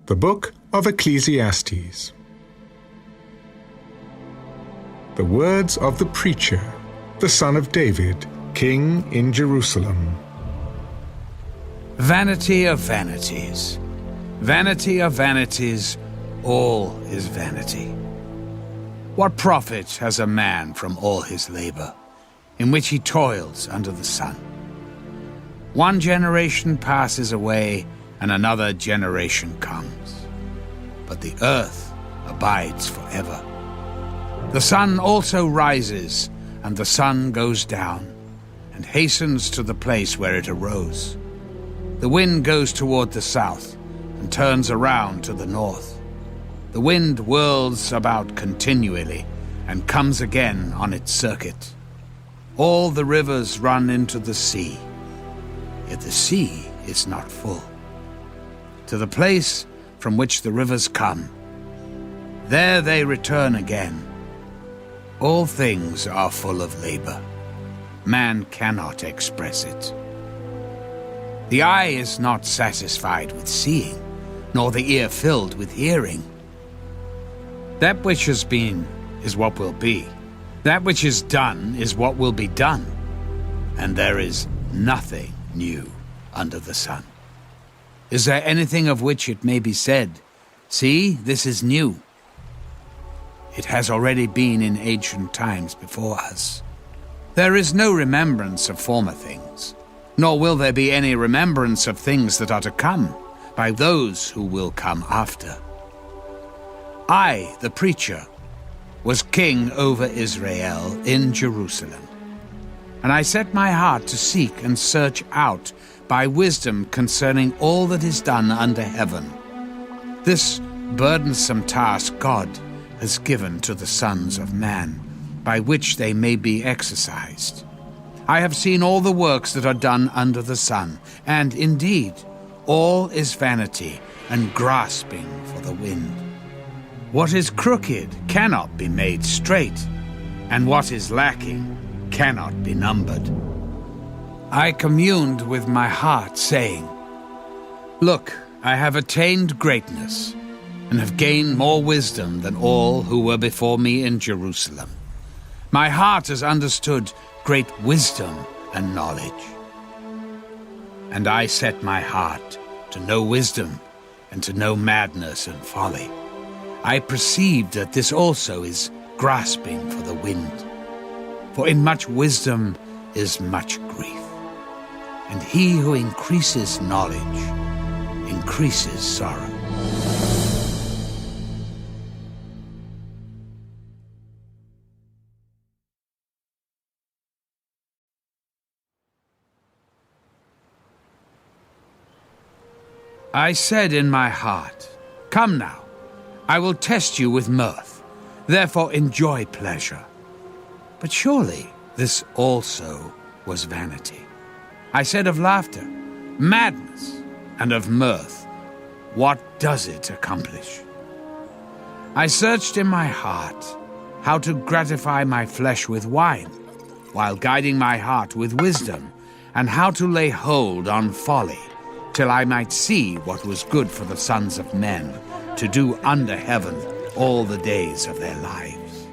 The Book of Ecclesiastes. The words of the preacher, the son of David, king in Jerusalem. Vanity of vanities, vanity of vanities, all is vanity. What profit has a man from all his labor, in which he toils under the sun? One generation passes away, and another generation comes. But the earth abides forever. The sun also rises, and the sun goes down, and hastens to the place where it arose. The wind goes toward the south, and turns around to the north. The wind whirls about continually, and comes again on its circuit. All the rivers run into the sea, yet the sea is not full. To the place from which the rivers come, there they return again. All things are full of labor. Man cannot express it. The eye is not satisfied with seeing, nor the ear filled with hearing. That which has been is what will be. That which is done is what will be done. And there is nothing new under the sun. Is there anything of which it may be said, "See, this is new"? It has already been in ancient times before us. There is no remembrance of former things, nor will there be any remembrance of things that are to come by those who will come after. I, the preacher, was king over Israel in Jerusalem, and I set my heart to seek and search out by wisdom concerning all that is done under heaven. This burdensome task God has given to the sons of man, by which they may be exercised. I have seen all the works that are done under the sun, and indeed, all is vanity and grasping for the wind. What is crooked cannot be made straight, and what is lacking cannot be numbered. I communed with my heart, saying, "Look, I have attained greatness, and have gained more wisdom than all who were before me in Jerusalem. My heart has understood great wisdom and knowledge. And I set my heart to know wisdom, and to know madness and folly. I perceived that this also is grasping for the wind. For in much wisdom is much grief. And he who increases knowledge increases sorrow." I said in my heart, "Come now, I will test you with mirth, therefore enjoy pleasure." But surely this also was vanity. I said of laughter, "Madness," and of mirth, "What does it accomplish?" I searched in my heart how to gratify my flesh with wine, while guiding my heart with wisdom, and how to lay hold on folly, till I might see what was good for the sons of men, to do under heaven all the days of their lives.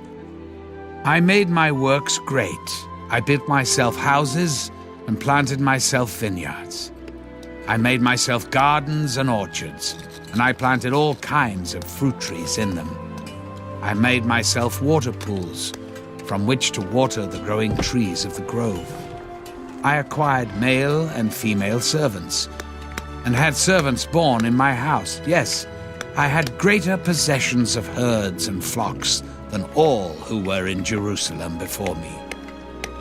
I made my works great. I built myself houses and planted myself vineyards. I made myself gardens and orchards, and I planted all kinds of fruit trees in them. I made myself water pools from which to water the growing trees of the grove. I acquired male and female servants, and had servants born in my house. Yes, I had greater possessions of herds and flocks than all who were in Jerusalem before me.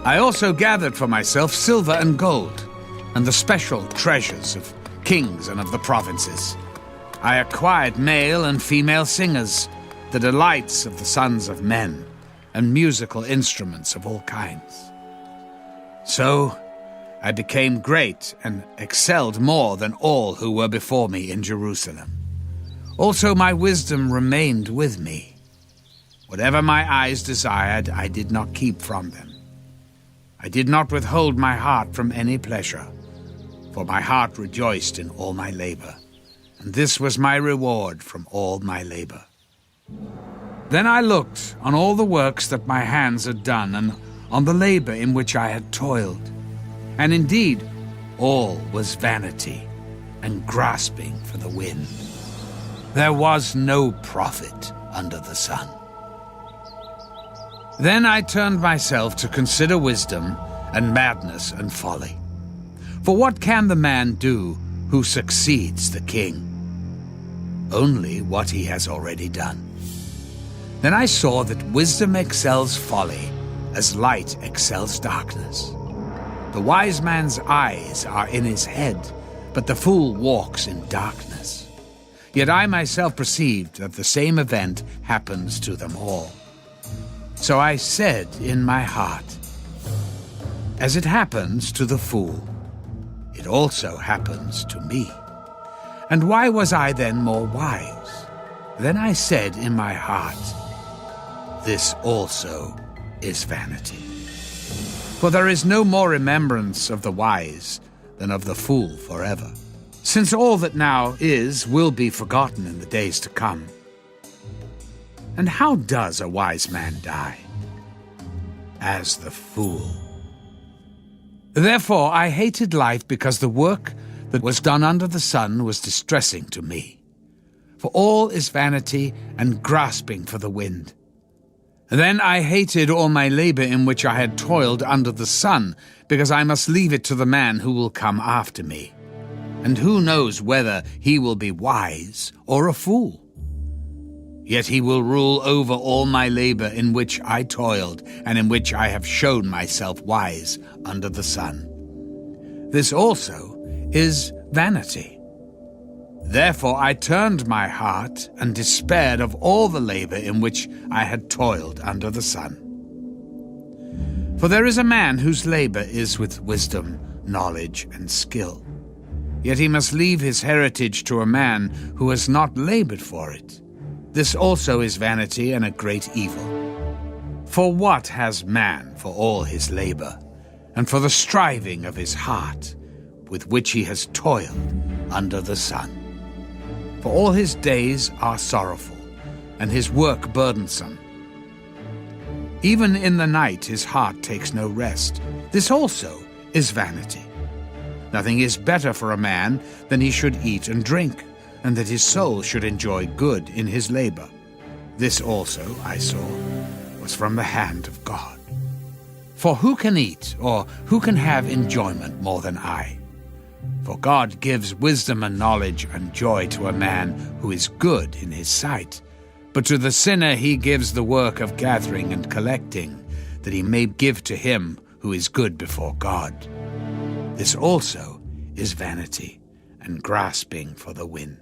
I also gathered for myself silver and gold, and the special treasures of kings and of the provinces. I acquired male and female singers, the delights of the sons of men, and musical instruments of all kinds. So I became great and excelled more than all who were before me in Jerusalem. Also my wisdom remained with me. Whatever my eyes desired, I did not keep from them. I did not withhold my heart from any pleasure, for my heart rejoiced in all my labor, and this was my reward from all my labor. Then I looked on all the works that my hands had done, and on the labor in which I had toiled. And indeed, all was vanity and grasping for the wind. There was no profit under the sun. Then I turned myself to consider wisdom and madness and folly. For what can the man do who succeeds the king? Only what he has already done. Then I saw that wisdom excels folly, as light excels darkness. The wise man's eyes are in his head, but the fool walks in darkness. Yet I myself perceived that the same event happens to them all. So I said in my heart, as it happens to the fool, it also happens to me. And why was I then more wise? Then I said in my heart, this also is vanity. For there is no more remembrance of the wise than of the fool forever, since all that now is will be forgotten in the days to come. And how does a wise man die? As the fool. Therefore I hated life, because the work that was done under the sun was distressing to me. For all is vanity and grasping for the wind. And then I hated all my labor in which I had toiled under the sun, because I must leave it to the man who will come after me. And who knows whether he will be wise or a fool? Yet he will rule over all my labor in which I toiled, and in which I have shown myself wise under the sun. This also is vanity. Therefore I turned my heart and despaired of all the labor in which I had toiled under the sun. For there is a man whose labor is with wisdom, knowledge, and skill. Yet he must leave his heritage to a man who has not labored for it. This also is vanity and a great evil. For what has man for all his labor, and for the striving of his heart, with which he has toiled under the sun? For all his days are sorrowful, and his work burdensome. Even in the night his heart takes no rest. This also is vanity. Nothing is better for a man than he should eat and drink, and that his soul should enjoy good in his labor. This also, I saw, was from the hand of God. For who can eat, or who can have enjoyment more than I? For God gives wisdom and knowledge and joy to a man who is good in his sight. But to the sinner he gives the work of gathering and collecting, that he may give to him who is good before God. This also is vanity and grasping for the wind.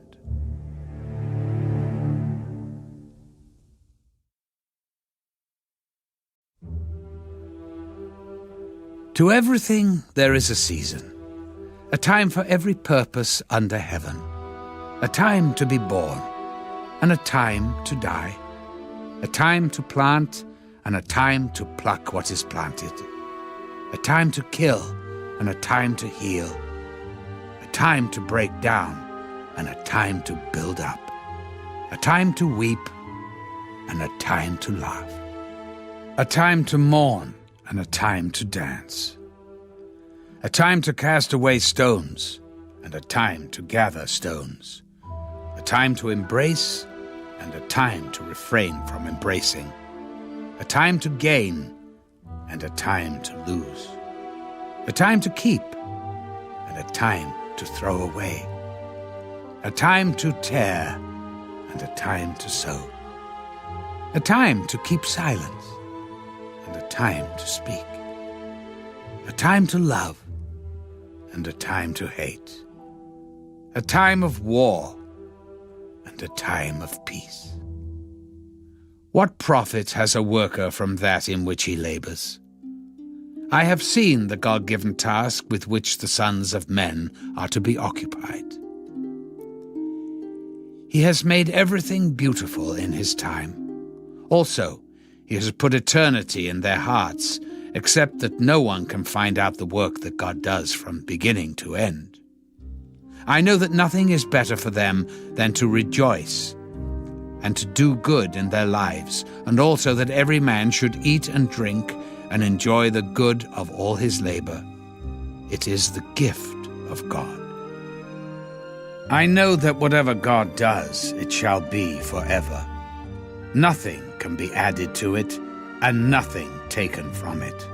To everything there is a season, a time for every purpose under heaven, a time to be born, and a time to die, a time to plant, and a time to pluck what is planted, a time to kill, and a time to heal, a time to break down, and a time to build up, a time to weep, and a time to laugh, a time to mourn, and a time to dance, a time to cast away stones, and a time to gather stones, a time to embrace, and a time to refrain from embracing, a time to gain, and a time to lose, a time to keep, and a time to throw away, a time to tear, and a time to sow, a time to keep silence, and a time to speak, a time to love, and a time to hate, a time of war, and a time of peace. What profit has a worker from that in which he labors? I have seen the God-given task with which the sons of men are to be occupied. He has made everything beautiful in his time. Also, he has put eternity in their hearts, except that no one can find out the work that God does from beginning to end. I know that nothing is better for them than to rejoice and to do good in their lives, and also that every man should eat and drink and enjoy the good of all his labor. It is the gift of God. I know that whatever God does, it shall be forever. Nothing can be added to it, and nothing taken from it.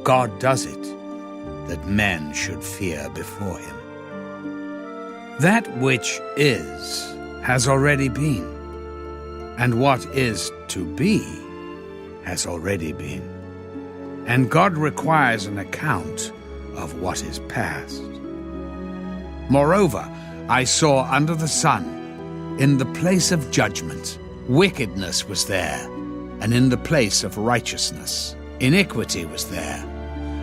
God does it, that men should fear before him. That which is has already been, and what is to be has already been. And God requires an account of what is past. Moreover, I saw under the sun, in the place of judgment, wickedness was there, and in the place of righteousness, iniquity was there.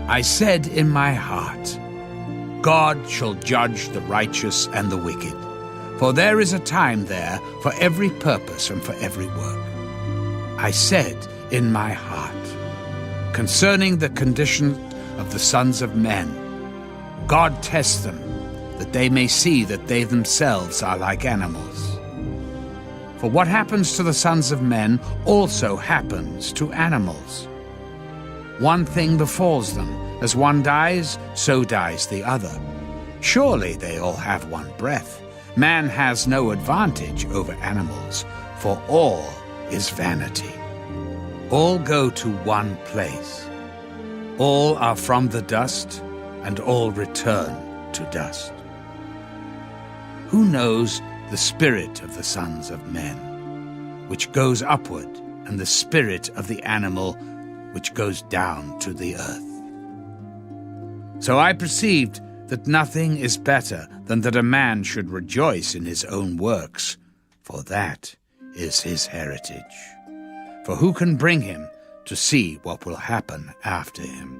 I said in my heart, God shall judge the righteous and the wicked, for there is a time there for every purpose and for every work. I said in my heart, concerning the condition of the sons of men, God tests them, that they may see that they themselves are like animals. For what happens to the sons of men also happens to animals. One thing befalls them, as one dies, so dies the other. Surely they all have one breath. Man has no advantage over animals, for all is vanity. All go to one place. All are from the dust, and all return to dust. Who knows the spirit of the sons of men, which goes upward, and the spirit of the animal, which goes down to the earth? So I perceived that nothing is better than that a man should rejoice in his own works, for that is his heritage. For who can bring him to see what will happen after him?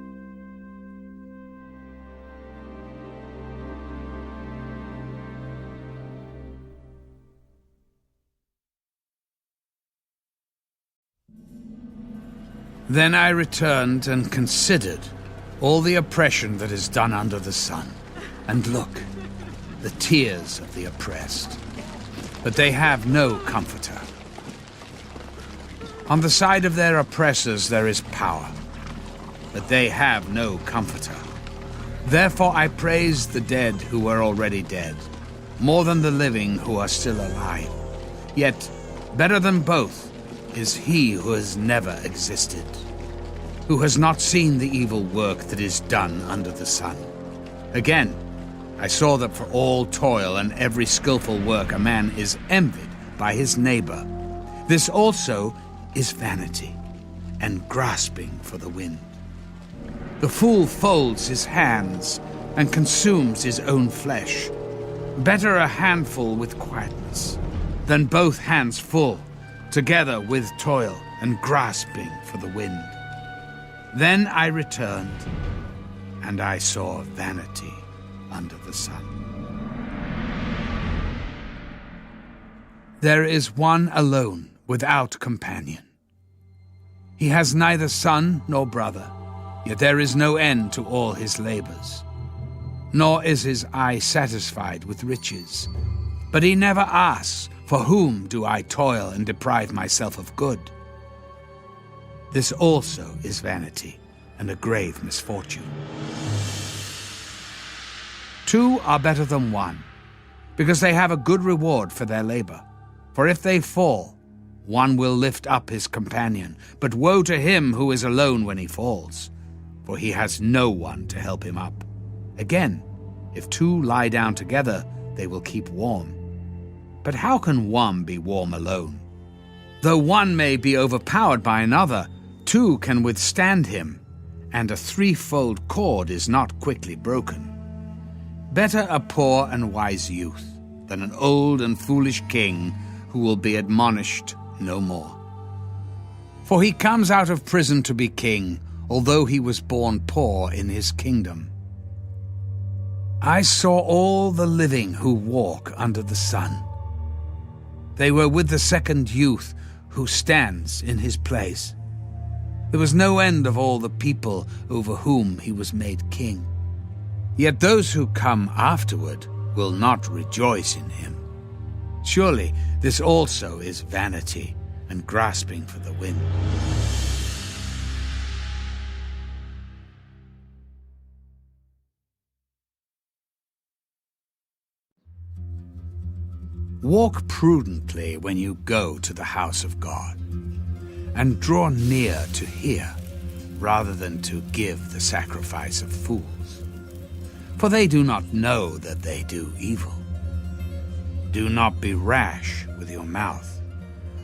Then I returned and considered all the oppression that is done under the sun. And look, the tears of the oppressed, but they have no comforter. On the side of their oppressors there is power, but they have no comforter. Therefore I praise the dead who are already dead, more than the living who are still alive. Yet better than both is he who has never existed, who has not seen the evil work that is done under the sun. Again, I saw that for all toil and every skillful work a man is envied by his neighbor. This also is vanity, and grasping for the wind. The fool folds his hands and consumes his own flesh. Better a handful with quietness than both hands full, together with toil and grasping for the wind. Then I returned, and I saw vanity under the sun. There is one alone, without companion. He has neither son nor brother, yet there is no end to all his labors. Nor is his eye satisfied with riches. But he never asks, for whom do I toil and deprive myself of good? This also is vanity, and a grave misfortune. Two are better than one, because they have a good reward for their labor. For if they fall, one will lift up his companion. But woe to him who is alone when he falls, for he has no one to help him up. Again, if two lie down together, they will keep warm. But how can one be warm alone? Though one may be overpowered by another, two can withstand him, and a threefold cord is not quickly broken. Better a poor and wise youth than an old and foolish king who will be admonished no more. For he comes out of prison to be king, although he was born poor in his kingdom. I saw all the living who walk under the sun. They were with the second youth who stands in his place. There was no end of all the people over whom he was made king. Yet those who come afterward will not rejoice in him. Surely this also is vanity and grasping for the wind. Walk prudently when you go to the house of God, and draw near to hear, rather than to give the sacrifice of fools. For they do not know that they do evil. Do not be rash with your mouth,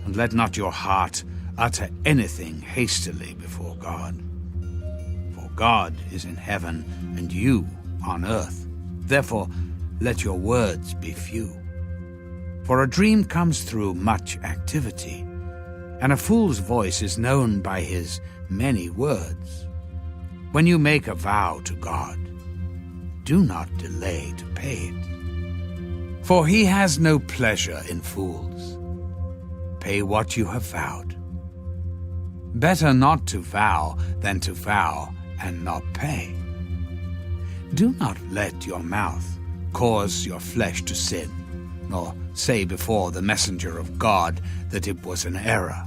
and let not your heart utter anything hastily before God. For God is in heaven, and you on earth. Therefore let your words be few. For a dream comes through much activity, and a fool's voice is known by his many words. When you make a vow to God, do not delay to pay it. For he has no pleasure in fools. Pay what you have vowed. Better not to vow than to vow and not pay. Do not let your mouth cause your flesh to sin, nor say before the messenger of God that it was an error.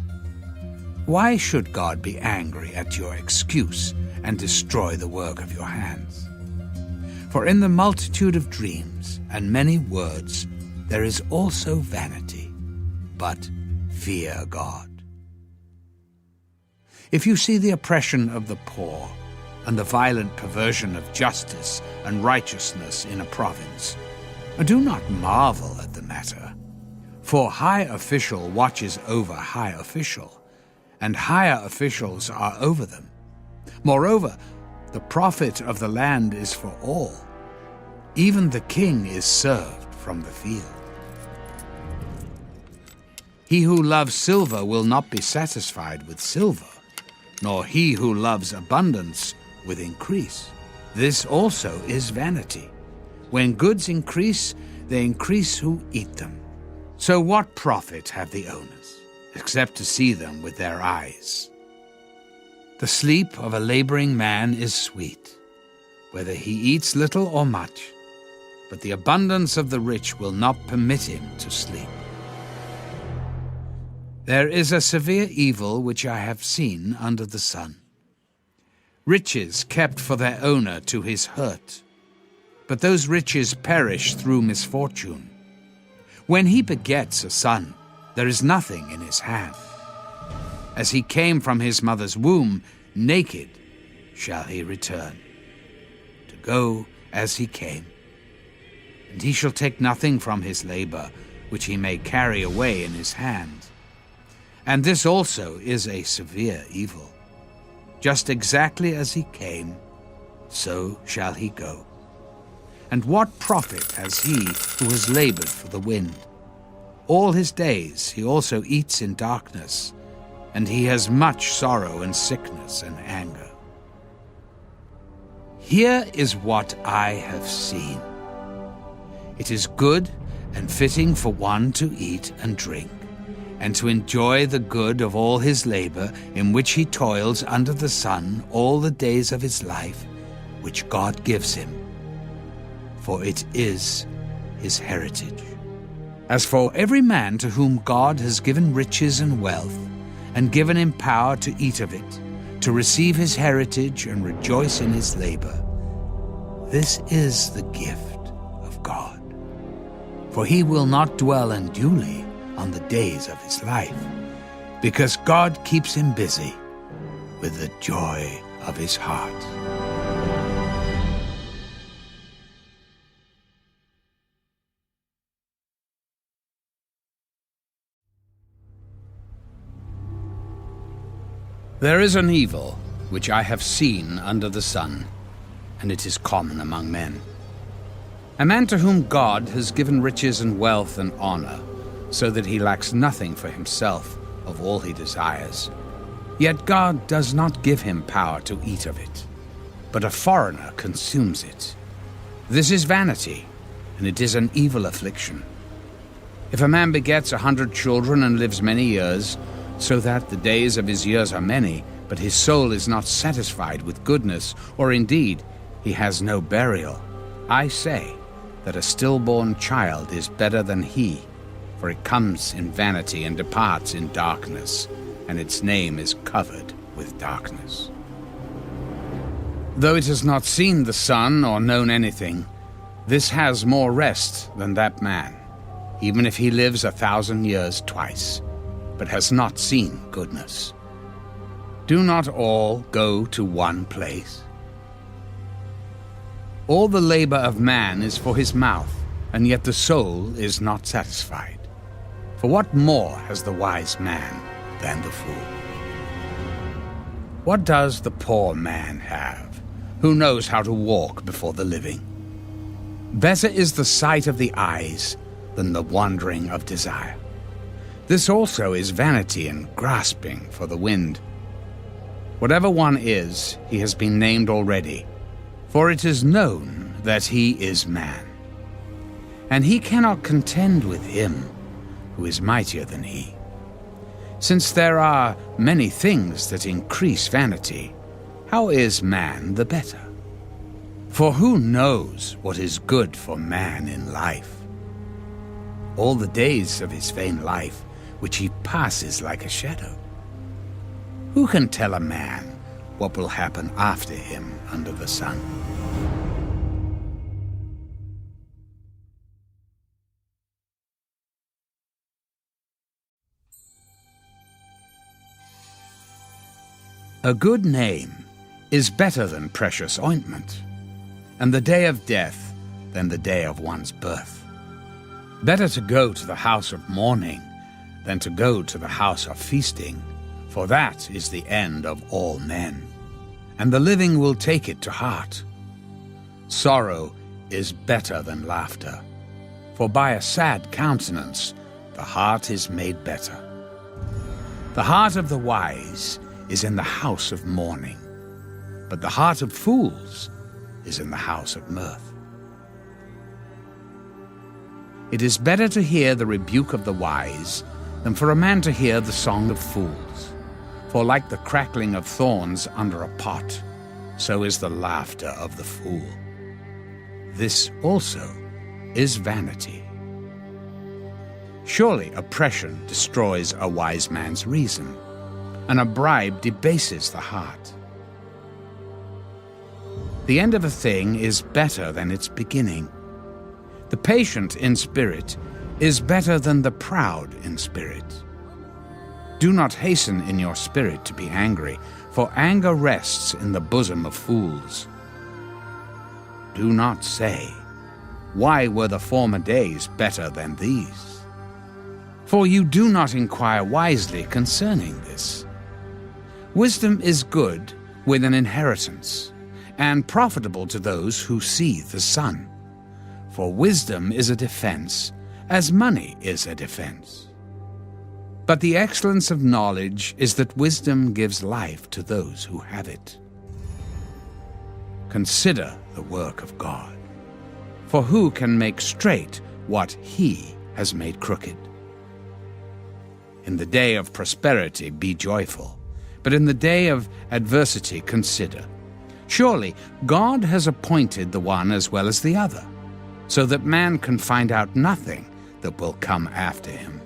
Why should God be angry at your excuse and destroy the work of your hands? For in the multitude of dreams and many words there is also vanity, but fear God. If you see the oppression of the poor and the violent perversion of justice and righteousness in a province, do not marvel at the matter. For high official watches over high official, and higher officials are over them. Moreover, the profit of the land is for all. Even the king is served from the field. He who loves silver will not be satisfied with silver, nor he who loves abundance with increase. This also is vanity. When goods increase, they increase who eat them. So what profit have the owners, except to see them with their eyes? The sleep of a laboring man is sweet, whether he eats little or much, but the abundance of the rich will not permit him to sleep. There is a severe evil which I have seen under the sun. Riches kept for their owner to his hurt, but those riches perish through misfortune. When he begets a son, there is nothing in his hand. As he came from his mother's womb, naked shall he return, to go as he came. And he shall take nothing from his labor, which he may carry away in his hand. And this also is a severe evil. Just exactly as he came, so shall he go. And what profit has he who has labored for the wind? All his days he also eats in darkness, and he has much sorrow and sickness and anger. Here is what I have seen. It is good and fitting for one to eat and drink, and to enjoy the good of all his labor in which he toils under the sun all the days of his life, which God gives him. For it is his heritage. As for every man to whom God has given riches and wealth, and given him power to eat of it, to receive his heritage and rejoice in his labor, this is the gift of God. For he will not dwell unduly on the days of his life, because God keeps him busy with the joy of his heart. There is an evil which I have seen under the sun, and it is common among men. A man to whom God has given riches and wealth and honor, so that he lacks nothing for himself of all he desires. Yet God does not give him power to eat of it, but a foreigner consumes it. This is vanity, and it is an evil affliction. If a man begets 100 children and lives many years, so that the days of his years are many, but his soul is not satisfied with goodness, or indeed he has no burial, I say, that a stillborn child is better than he, for it comes in vanity and departs in darkness, and its name is covered with darkness. Though it has not seen the sun or known anything, this has more rest than that man, even if he lives 1,000 years twice, but has not seen goodness. Do not all go to one place? All the labor of man is for his mouth, and yet the soul is not satisfied. For what more has the wise man than the fool? What does the poor man have, who knows how to walk before the living? Better is the sight of the eyes than the wandering of desire. This also is vanity and grasping for the wind. Whatever one is, he has been named already, for it is known that he is man. And he cannot contend with him who is mightier than he. Since there are many things that increase vanity, how is man the better? For who knows what is good for man in life? All the days of his vain life, which he passes like a shadow. Who can tell a man what will happen after him under the sun? A good name is better than precious ointment, and the day of death than the day of one's birth. Better to go to the house of mourning than to go to the house of feasting, for that is the end of all men, and the living will take it to heart. Sorrow is better than laughter, for by a sad countenance the heart is made better. The heart of the wise is in the house of mourning, but the heart of fools is in the house of mirth. It is better to hear the rebuke of the wise than for a man to hear the song of fools. For like the crackling of thorns under a pot, so is the laughter of the fool. This also is vanity. Surely oppression destroys a wise man's reason, and a bribe debases the heart. The end of a thing is better than its beginning. The patient in spirit is better than the proud in spirit. Do not hasten in your spirit to be angry, for anger rests in the bosom of fools. Do not say, "Why were the former days better than these?" For you do not inquire wisely concerning this. Wisdom is good with an inheritance, and profitable to those who see the sun. For wisdom is a defense, as money is a defense. But the excellence of knowledge is that wisdom gives life to those who have it. Consider the work of God, for who can make straight what he has made crooked? In the day of prosperity be joyful, but in the day of adversity consider. Surely God has appointed the one as well as the other, so that man can find out nothing that will come after him.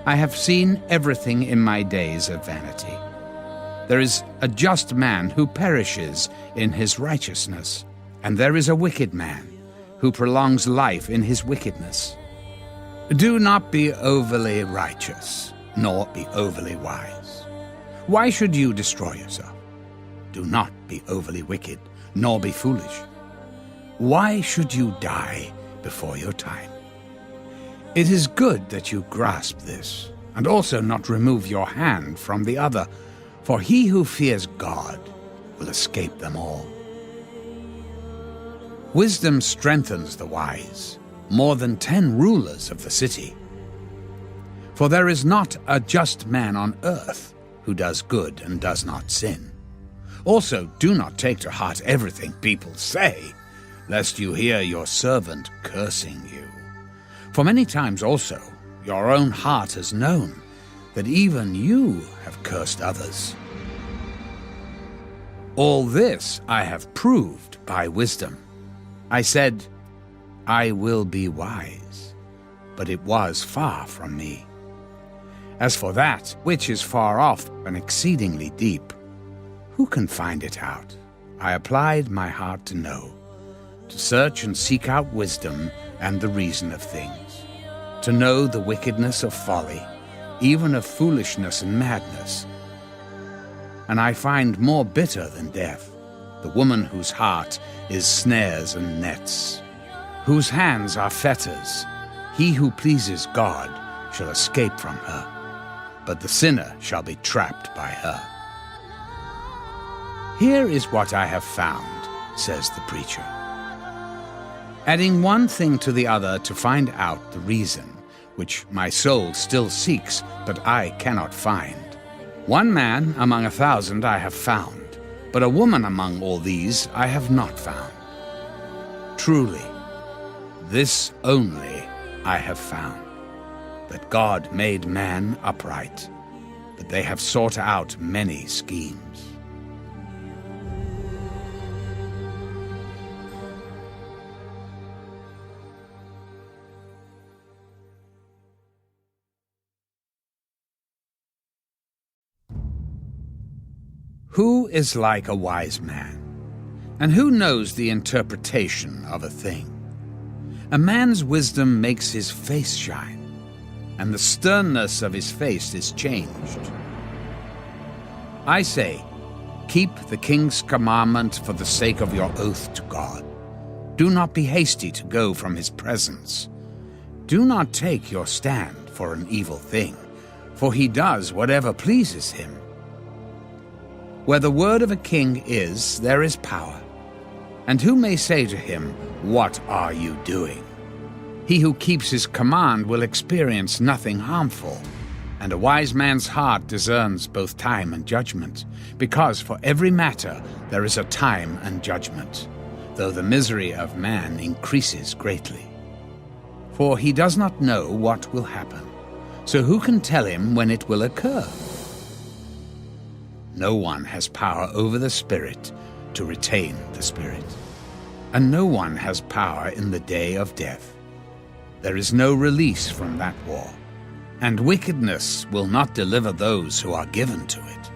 I have seen everything in my days of vanity. There is a just man who perishes in his righteousness, and there is a wicked man who prolongs life in his wickedness. Do not be overly righteous, nor be overly wise. Why should you destroy yourself? Do not be overly wicked, nor be foolish. Why should you die before your time? It is good that you grasp this, and also not remove your hand from the other, for he who fears God will escape them all. Wisdom strengthens the wise, more than 10 rulers of the city. For there is not a just man on earth who does good and does not sin. Also, do not take to heart everything people say, lest you hear your servant cursing you. For many times also your own heart has known that even you have cursed others. All this I have proved by wisdom. I said, I will be wise, but it was far from me. As for that which is far off and exceedingly deep, who can find it out? I applied my heart to know, to search and seek out wisdom and the reason of things, to know the wickedness of folly, even of foolishness and madness. And I find more bitter than death the woman whose heart is snares and nets, whose hands are fetters. He who pleases God shall escape from her, but the sinner shall be trapped by her. Here is what I have found, says the preacher. Adding one thing to the other to find out the reason, which my soul still seeks, but I cannot find. One man among 1,000 I have found, but a woman among all these I have not found. Truly, this only I have found, that God made man upright, but they have sought out many schemes. Who is like a wise man? And who knows the interpretation of a thing? A man's wisdom makes his face shine, and the sternness of his face is changed. I say, keep the king's commandment for the sake of your oath to God. Do not be hasty to go from his presence. Do not take your stand for an evil thing, for he does whatever pleases him. Where the word of a king is, there is power. And who may say to him, "What are you doing?" He who keeps his command will experience nothing harmful. And a wise man's heart discerns both time and judgment, because for every matter there is a time and judgment, though the misery of man increases greatly. For he does not know what will happen, so who can tell him when it will occur? No one has power over the Spirit to retain the Spirit, and no one has power in the day of death. There is no release from that war, and wickedness will not deliver those who are given to it.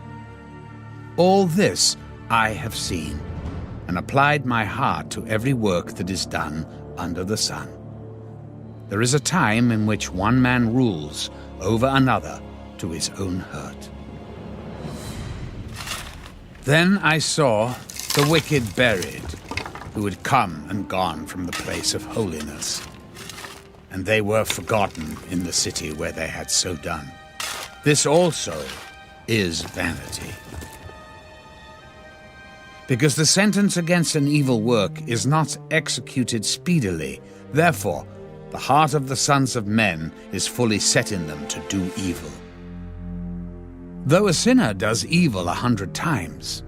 All this I have seen, and applied my heart to every work that is done under the sun. There is a time in which one man rules over another to his own hurt. Then I saw the wicked buried, who had come and gone from the place of holiness, and they were forgotten in the city where they had so done. This also is vanity. Because the sentence against an evil work is not executed speedily, therefore the heart of the sons of men is fully set in them to do evil. Though a sinner does evil 100 times,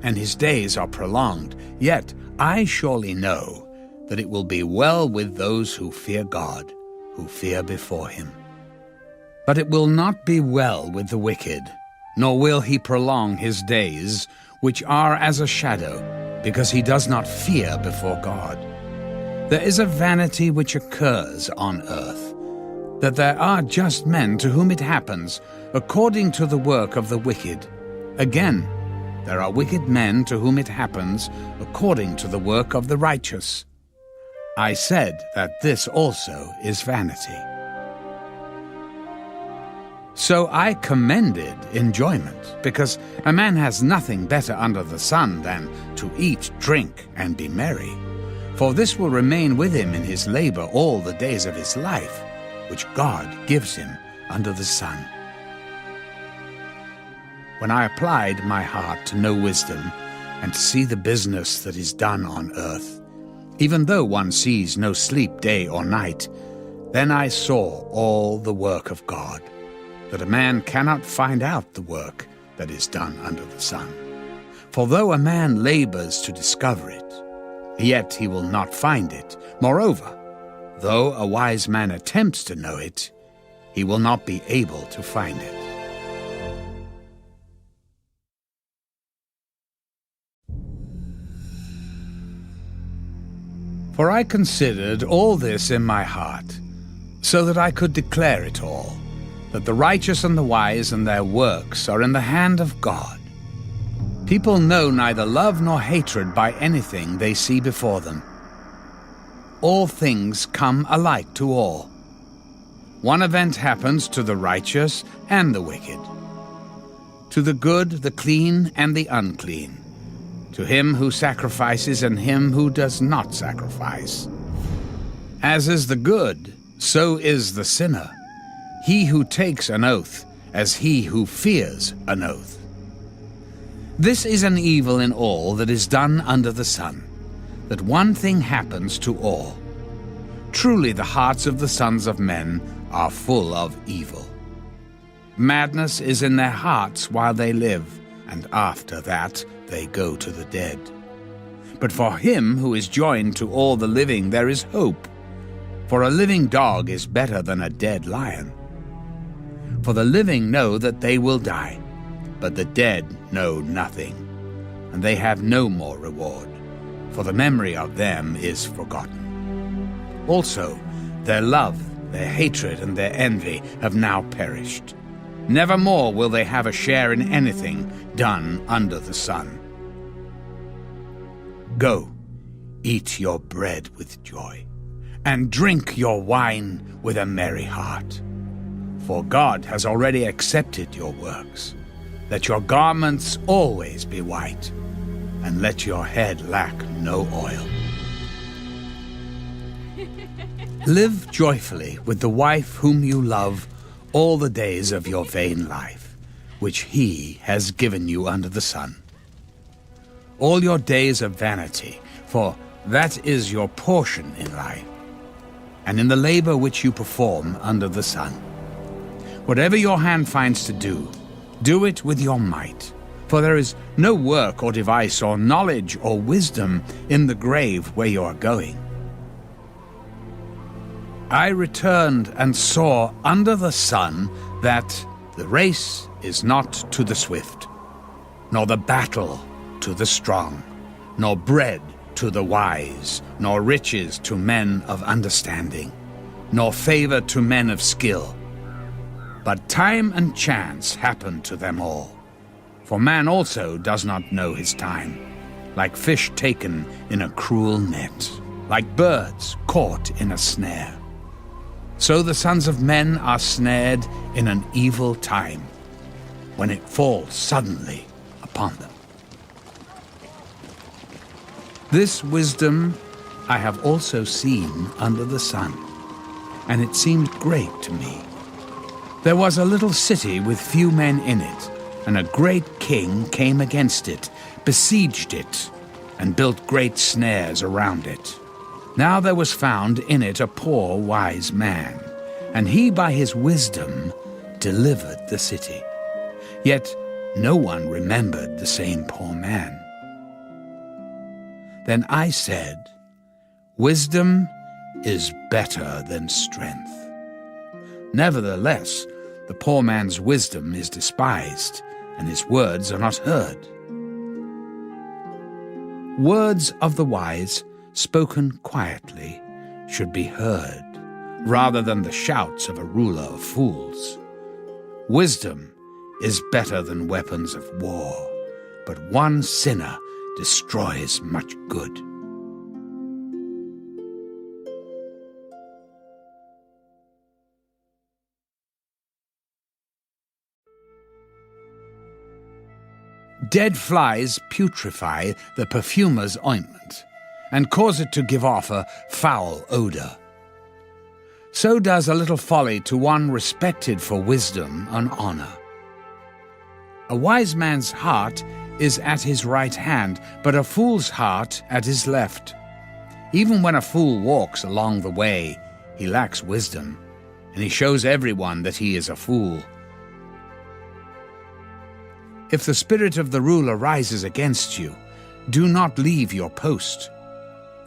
and his days are prolonged, yet I surely know that it will be well with those who fear God, who fear before him. But it will not be well with the wicked, nor will he prolong his days, which are as a shadow, because he does not fear before God. There is a vanity which occurs on earth, that there are just men to whom it happens according to the work of the wicked. Again, there are wicked men to whom it happens according to the work of the righteous. I said that this also is vanity. So I commended enjoyment, because a man has nothing better under the sun than to eat, drink, and be merry. For this will remain with him in his labor all the days of his life, which God gives him under the sun. When I applied my heart to know wisdom, and to see the business that is done on earth, even though one sees no sleep day or night, then I saw all the work of God, that a man cannot find out the work that is done under the sun. For though a man labors to discover it, yet he will not find it. Moreover, though a wise man attempts to know it, he will not be able to find it. For I considered all this in my heart, so that I could declare it all, that the righteous and the wise and their works are in the hand of God. People know neither love nor hatred by anything they see before them. All things come alike to all. One event happens to the righteous and the wicked, to the good, the clean, and the unclean, to him who sacrifices and him who does not sacrifice. As is the good, so is the sinner, he who takes an oath, as he who fears an oath. This is an evil in all that is done under the sun, that one thing happens to all. Truly the hearts of the sons of men are full of evil. Madness is in their hearts while they live, and after that they go to the dead. But for him who is joined to all the living there is hope. For a living dog is better than a dead lion. For the living know that they will die, but the dead know nothing, and they have no more reward, for the memory of them is forgotten. Also, their love, their hatred, and their envy have now perished. Never more will they have a share in anything done under the sun. Go, eat your bread with joy, and drink your wine with a merry heart. For God has already accepted your works. Let your garments always be white, and let your head lack no oil. Live joyfully with the wife whom you love all the days of your vain life, which he has given you under the sun. All your days of vanity, for that is your portion in life, and in the labor which you perform under the sun. Whatever your hand finds to do, do it with your might, for there is no work or device or knowledge or wisdom in the grave where you are going. I returned and saw under the sun that the race is not to the swift, nor the battle to the strong, nor bread to the wise, nor riches to men of understanding, nor favor to men of skill. But time and chance happen to them all. For man also does not know his time, like fish taken in a cruel net, like birds caught in a snare. So the sons of men are snared in an evil time, when it falls suddenly upon them. This wisdom I have also seen under the sun, and it seemed great to me. There was a little city with few men in it, and a great king came against it, besieged it, and built great snares around it. Now there was found in it a poor wise man, and he by his wisdom delivered the city. Yet no one remembered the same poor man. Then I said, Wisdom is better than strength. Nevertheless, the poor man's wisdom is despised, and his words are not heard. Words of the wise, spoken quietly, should be heard, rather than the shouts of a ruler of fools. Wisdom is better than weapons of war, but one sinner destroys much good. Dead flies putrefy the perfumer's ointment, and cause it to give off a foul odor. So does a little folly to one respected for wisdom and honor. A wise man's heart is at his right hand, but a fool's heart at his left. Even when a fool walks along the way, he lacks wisdom, and he shows everyone that he is a fool. If the spirit of the ruler rises against you, do not leave your post,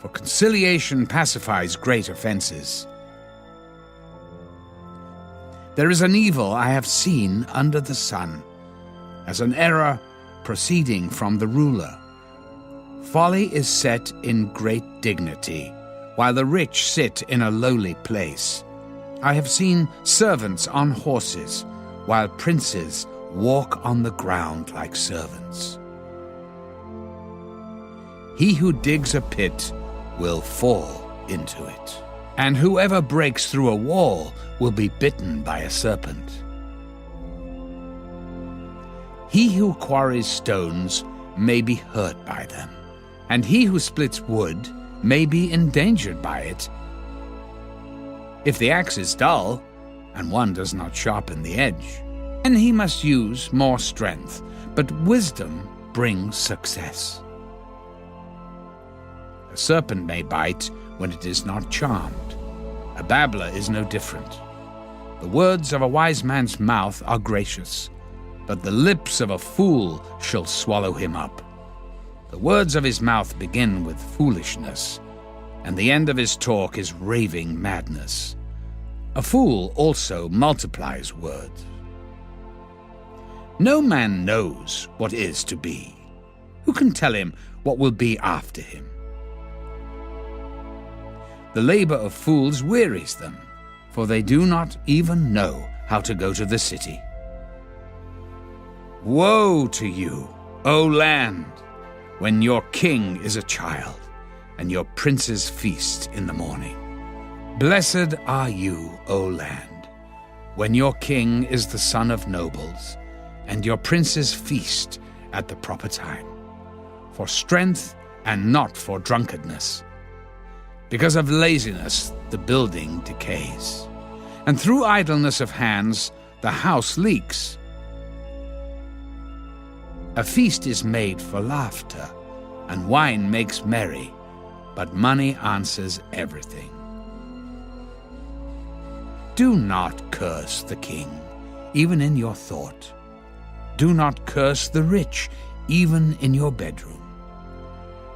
for conciliation pacifies great offenses. There is an evil I have seen under the sun, as an error proceeding from the ruler. Folly is set in great dignity, while the rich sit in a lowly place. I have seen servants on horses, while princes walk on the ground like servants. He who digs a pit will fall into it, and whoever breaks through a wall will be bitten by a serpent. He who quarries stones may be hurt by them, and he who splits wood may be endangered by it. If the axe is dull, and one does not sharpen the edge, then he must use more strength, but wisdom brings success. A serpent may bite when it is not charmed. A babbler is no different. The words of a wise man's mouth are gracious, but the lips of a fool shall swallow him up. The words of his mouth begin with foolishness, and the end of his talk is raving madness. A fool also multiplies words. No man knows what is to be. Who can tell him what will be after him? The labor of fools wearies them, for they do not even know how to go to the city. Woe to you, O land, when your king is a child, and your princes feast in the morning. Blessed are you, O land, when your king is the son of nobles, and your princes feast at the proper time, for strength and not for drunkenness. Because of laziness the building decays, and through idleness of hands the house leaks. A feast is made for laughter, and wine makes merry, but money answers everything. Do not curse the king, even in your thought. Do not curse the rich, even in your bedroom.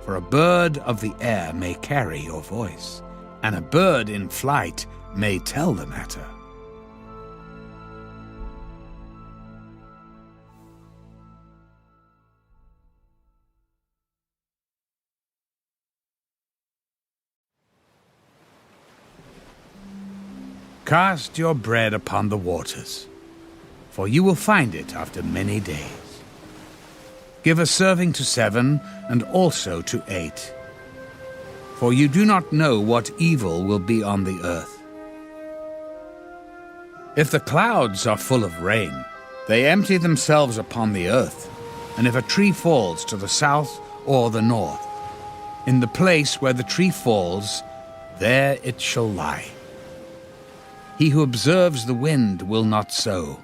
For a bird of the air may carry your voice, and a bird in flight may tell the matter. Cast your bread upon the waters, for you will find it after many days. Give a serving to 7, and also to 8. For you do not know what evil will be on the earth. If the clouds are full of rain, they empty themselves upon the earth, and if a tree falls to the south or the north, in the place where the tree falls, there it shall lie. He who observes the wind will not sow,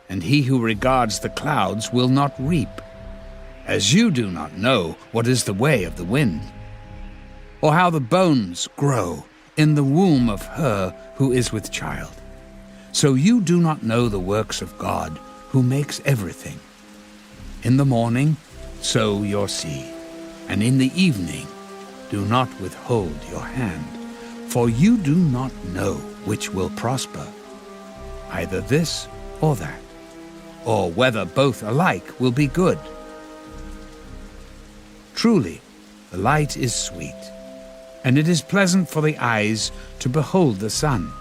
and he who regards the clouds will not reap. As you do not know what is the way of the wind, or how the bones grow in the womb of her who is with child, so you do not know the works of God, who makes everything. In the morning sow your seed, and in the evening do not withhold your hand, for you do not know which will prosper, either this or that, or whether both alike will be good. Truly, the light is sweet, and it is pleasant for the eyes to behold the sun.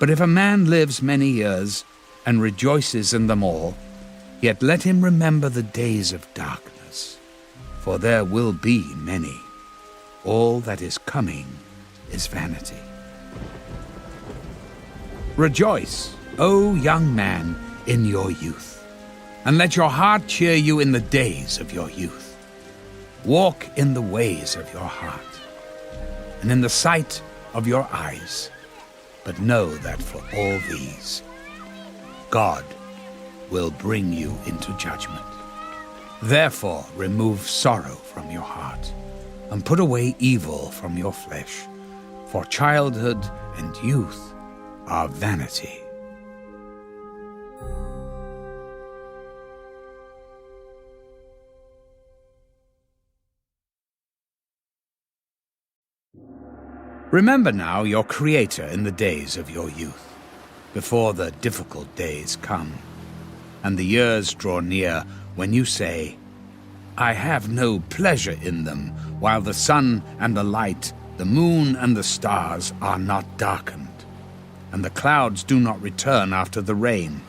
But if a man lives many years and rejoices in them all, yet let him remember the days of darkness, for there will be many. All that is coming is vanity. Rejoice, O young man, in your youth, and let your heart cheer you in the days of your youth. Walk in the ways of your heart, and in the sight of your eyes, but know that for all these, God will bring you into judgment. Therefore remove sorrow from your heart, and put away evil from your flesh, for childhood and youth are vanity. Remember now your Creator in the days of your youth, before the difficult days come, and the years draw near when you say, I have no pleasure in them, while the sun and the light The moon and the stars are not darkened, and the clouds do not return after the rain,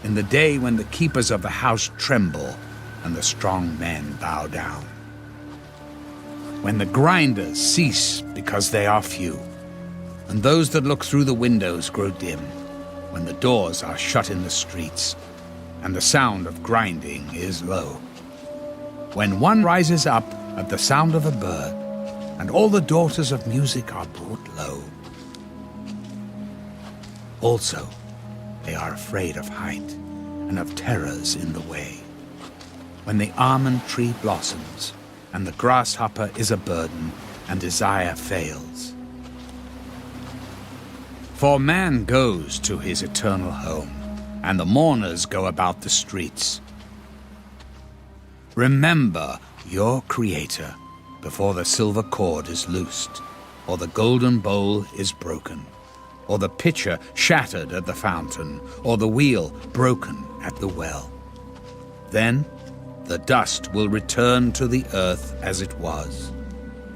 in the day when the keepers of the house tremble and the strong men bow down. When the grinders cease because they are few, and those that look through the windows grow dim, when the doors are shut in the streets, and the sound of grinding is low. When one rises up at the sound of a bird, and all the daughters of music are brought low. Also, they are afraid of height, and of terrors in the way. When the almond tree blossoms, and the grasshopper is a burden, and desire fails. For man goes to his eternal home, and the mourners go about the streets. Remember your Creator before the silver cord is loosed, or the golden bowl is broken, or the pitcher shattered at the fountain, or the wheel broken at the well. Then the dust will return to the earth as it was,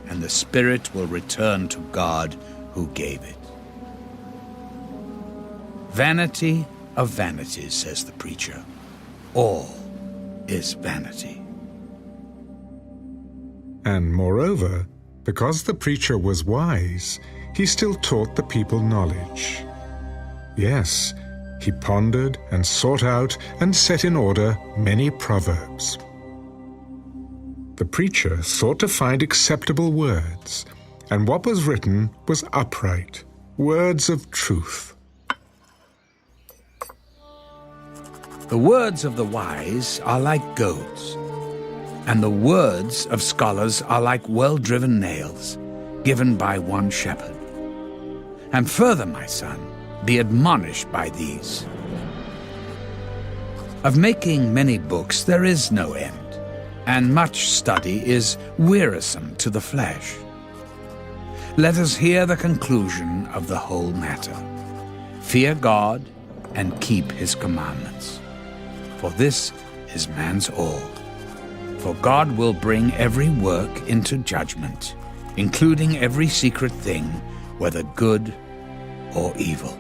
and the spirit will return to God who gave it. Vanity of vanities, says the preacher. All is vanity. And moreover, because the preacher was wise, he still taught the people knowledge. Yes, he pondered and sought out and set in order many proverbs. The preacher sought to find acceptable words, and what was written was upright, words of truth. The words of the wise are like goads, and the words of scholars are like well-driven nails, given by one shepherd. And further, my son, be admonished by these. Of making many books there is no end, and much study is wearisome to the flesh. Let us hear the conclusion of the whole matter. Fear God and keep his commandments, for this is man's all. For God will bring every work into judgment, including every secret thing, whether good or evil.